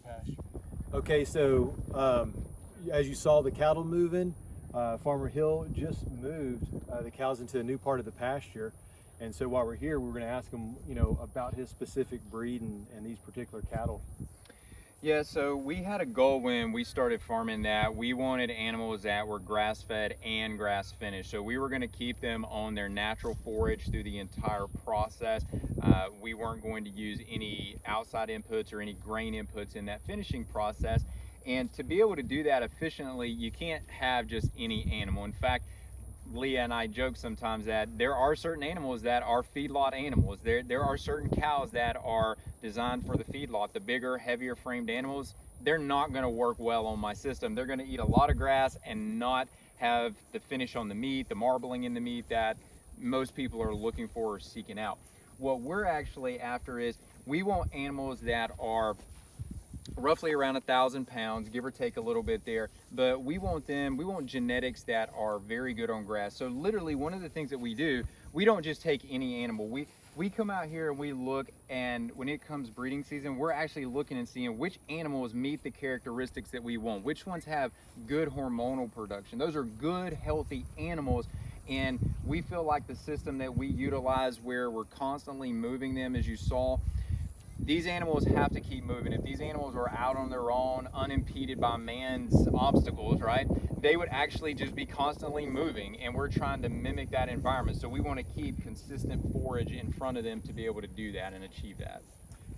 pasture. Okay, so as you saw the cattle moving, Farmer Hill just moved the cows into a new part of the pasture. And so while we're here, we're going to ask him, about his specific breed and these particular cattle. Yeah, so we had a goal when we started farming that we wanted animals that were grass-fed and grass-finished. So we were going to keep them on their natural forage through the entire process. We weren't going to use any outside inputs or any grain inputs in that finishing process. And to be able to do that efficiently, you can't have just any animal. In fact, Leah and I joke sometimes that there are certain animals that are feedlot animals. There are certain cows that are designed for the feedlot. The bigger, heavier framed animals, they're not going to work well on my system. They're going to eat a lot of grass and not have the finish on the meat, the marbling in the meat that most people are looking for or seeking out. What we're actually after is we want animals that are roughly around 1,000 pounds, give or take a little bit there, but we want genetics that are very good on grass. So literally one of the things that we do, we don't just take any animal. We come out here and we look, and when it comes breeding season, we're actually looking and seeing which animals meet the characteristics that we want, which ones have good hormonal production. Those are good, healthy animals. And we feel like the system that we utilize, where we're constantly moving them, as you saw, these animals have to keep moving. If these animals were out on their own, unimpeded by man's obstacles, right, they would actually just be constantly moving, and we're trying to mimic that environment. So we want to keep consistent forage in front of them to be able to do that and achieve that.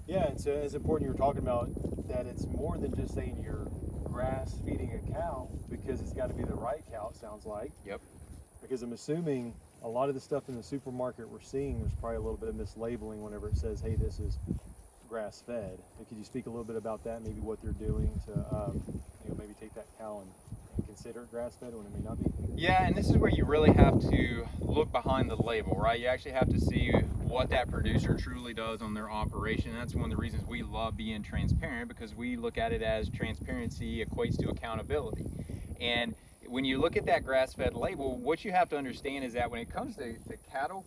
Yeah, and so it's important you were talking about that it's more than just saying you're grass feeding a cow, because it's got to be the right cow, it sounds like. Yep. Because I'm assuming a lot of the stuff in the supermarket we're seeing, there's probably a little bit of mislabeling whenever it says, hey, this is grass fed. Could you speak a little bit about that, maybe what they're doing to maybe take that cow and consider it grass fed when it may not be? Yeah, and this is where you really have to look behind the label, right? You actually have to see what that producer truly does on their operation. That's one of the reasons we love being transparent, because we look at it as transparency equates to accountability. And when you look at that grass-fed label, what you have to understand is that when it comes to cattle,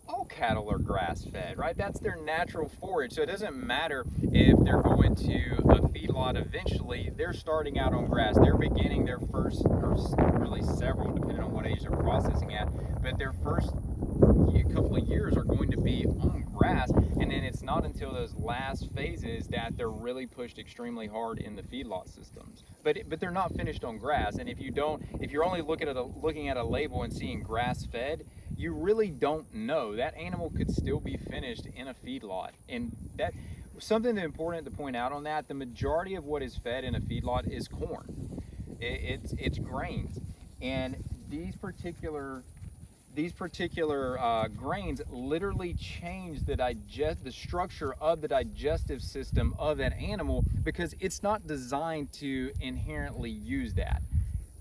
all cattle are grass-fed, right? That's their natural forage. So it doesn't matter if they're going to a feedlot eventually, they're starting out on grass. They're beginning their first, or really several, depending on what age they're processing at, but their first couple of years are going to be on grass, and then it's not until those last phases that they're really pushed extremely hard in the feedlot systems. But they're not finished on grass. And if you're only looking at a label and seeing grass-fed, you really don't know. That animal could still be finished in a feedlot. And that something important to point out on that, the majority of what is fed in a feedlot is corn. It's grains. And these particular grains literally change the structure of the digestive system of that animal, because it's not designed to inherently use that.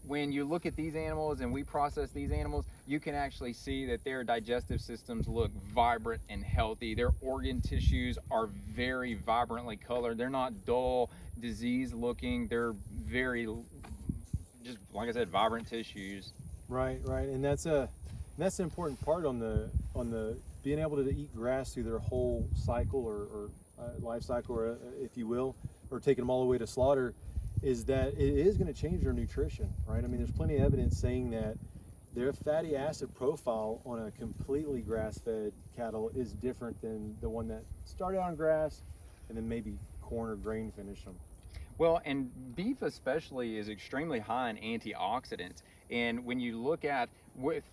When you look at these animals and we process these animals, you can actually see that their digestive systems look vibrant and healthy. Their organ tissues are very vibrantly colored. They're not dull, disease looking. They're very, just like I said, vibrant tissues. Right, and that's an important part on the being able to eat grass through their whole cycle or life cycle, or if you will, or taking them all the way to slaughter, is that it is going to change their nutrition, right? I mean, there's plenty of evidence saying that their fatty acid profile on a completely grass-fed cattle is different than the one that started on grass and then maybe corn or grain finished them. Well, and beef especially is extremely high in antioxidants. And when you look at,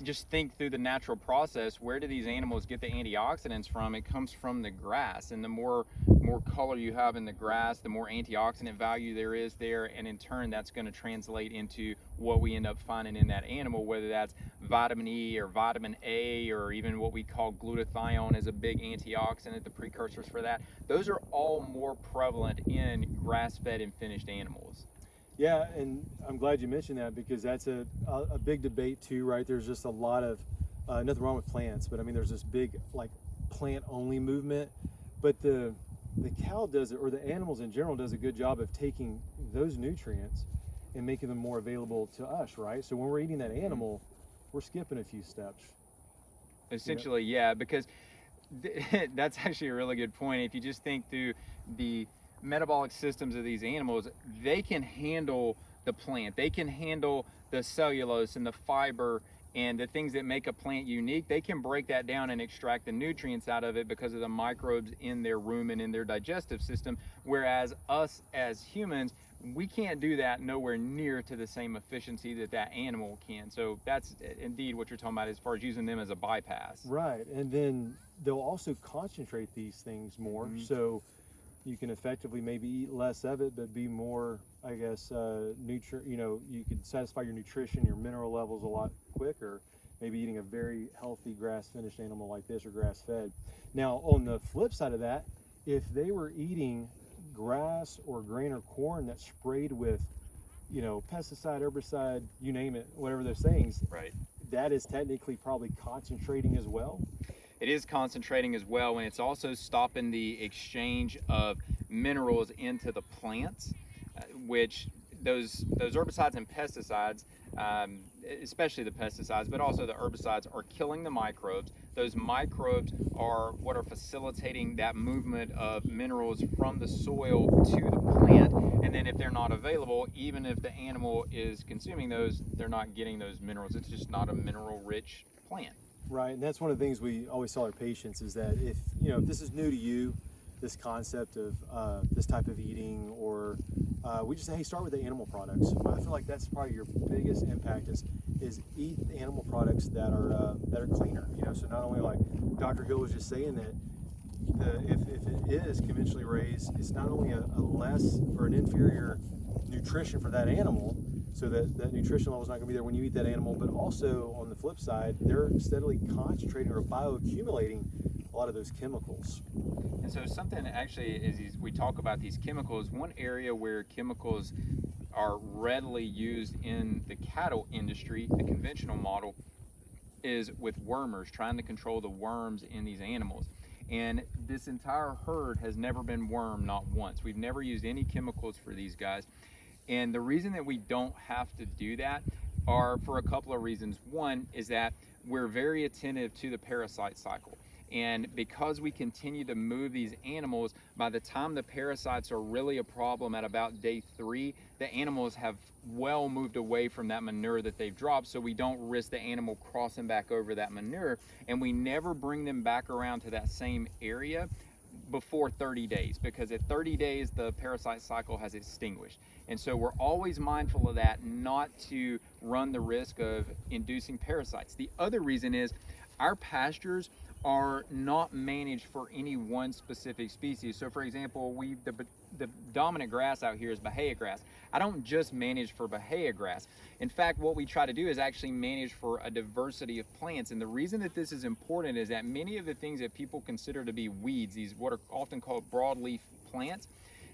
just think through the natural process, where do these animals get the antioxidants from? It comes from the grass. And the more color you have in the grass, the more antioxidant value there is there. And in turn, that's going to translate into what we end up finding in that animal, whether that's vitamin E or vitamin A, or even what we call glutathione as a big antioxidant, the precursors for that. Those are all more prevalent in grass-fed and finished animals. Yeah, and I'm glad you mentioned that, because that's a big debate too, right? There's just a lot of, nothing wrong with plants, but I mean, there's this big like plant-only movement, but the cow does it, or the animals in general does a good job of taking those nutrients and making them more available to us, right? So when we're eating that animal, we're skipping a few steps. Essentially, yeah, because that's actually a really good point. If you just think through metabolic systems of these animals, they can handle the plant. They can handle the cellulose and the fiber and the things that make a plant unique. They can break that down and extract the nutrients out of it because of the microbes in their rumen, in their digestive system. Whereas us as humans, we can't do that nowhere near to the same efficiency that that animal can. So that's indeed what you're talking about as far as using them as a bypass. Right, and then they'll also concentrate these things more, so you can effectively maybe eat less of it, but be more, I guess, you can satisfy your nutrition, your mineral levels a lot quicker. Maybe eating a very healthy grass-finished animal like this or grass-fed. Now, on the flip side of that, if they were eating grass or grain or corn that's sprayed with, pesticide, herbicide, you name it, whatever those things, Right. that is technically probably concentrating as well. It is concentrating as well, and it's also stopping the exchange of minerals into the plants, which those herbicides and pesticides, especially the pesticides, but also the herbicides, are killing the microbes. Those microbes are what are facilitating that movement of minerals from the soil to the plant, and then if they're not available, even if the animal is consuming those, they're not getting those minerals. It's just not a mineral-rich plant. Right, and that's one of the things we always tell our patients is that if this is new to you, this concept of this type of eating, or we just say, hey, start with the animal products. I feel like that's probably your biggest impact is eat the animal products that are cleaner. So not only, like Dr. Hill was just saying, that if it is conventionally raised, it's not only a less or an inferior nutrition for that animal, so that nutrition level is not going to be there when you eat that animal, but also on the flip side, they're steadily concentrating or bioaccumulating a lot of those chemicals. And so something actually is we talk about these chemicals. One area where chemicals are readily used in the cattle industry, the conventional model, is with wormers, trying to control the worms in these animals. And this entire herd has never been wormed, not once. We've never used any chemicals for these guys. And the reason that we don't have to do that are for a couple of reasons. One is that we're very attentive to the parasite cycle. And because we continue to move these animals, by the time the parasites are really a problem at about day 3, the animals have well moved away from that manure that they've dropped, so we don't risk the animal crossing back over that manure, and we never bring them back around to that same area before 30 days, because at 30 days the parasite cycle has extinguished. And so we're always mindful of that, not to run the risk of inducing parasites. The other reason is our pastures are not managed for any one specific species. So for example, the dominant grass out here is Bahia grass. I don't just manage for Bahia grass. In fact, what we try to do is actually manage for a diversity of plants. And the reason that this is important is that many of the things that people consider to be weeds, these what are often called broadleaf plants,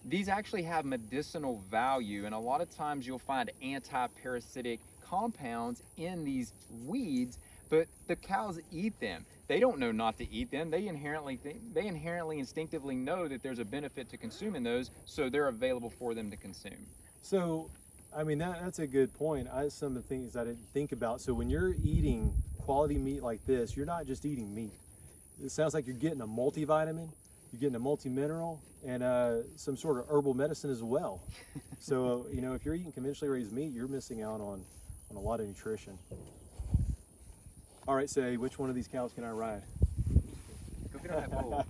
these actually have medicinal value. And a lot of times you'll find anti-parasitic compounds in these weeds, but the cows eat them. They don't know not to eat them. They inherently instinctively know that there's a benefit to consuming those, so they're available for them to consume. So, I mean, that's a good point. Some of the things I didn't think about. So when you're eating quality meat like this, you're not just eating meat. It sounds like you're getting a multivitamin, you're getting a multi-mineral, and some sort of herbal medicine as well. So, if you're eating conventionally raised meat, you're missing out on a lot of nutrition. All right, say, which one of these cows can I ride? Go get on that bowl.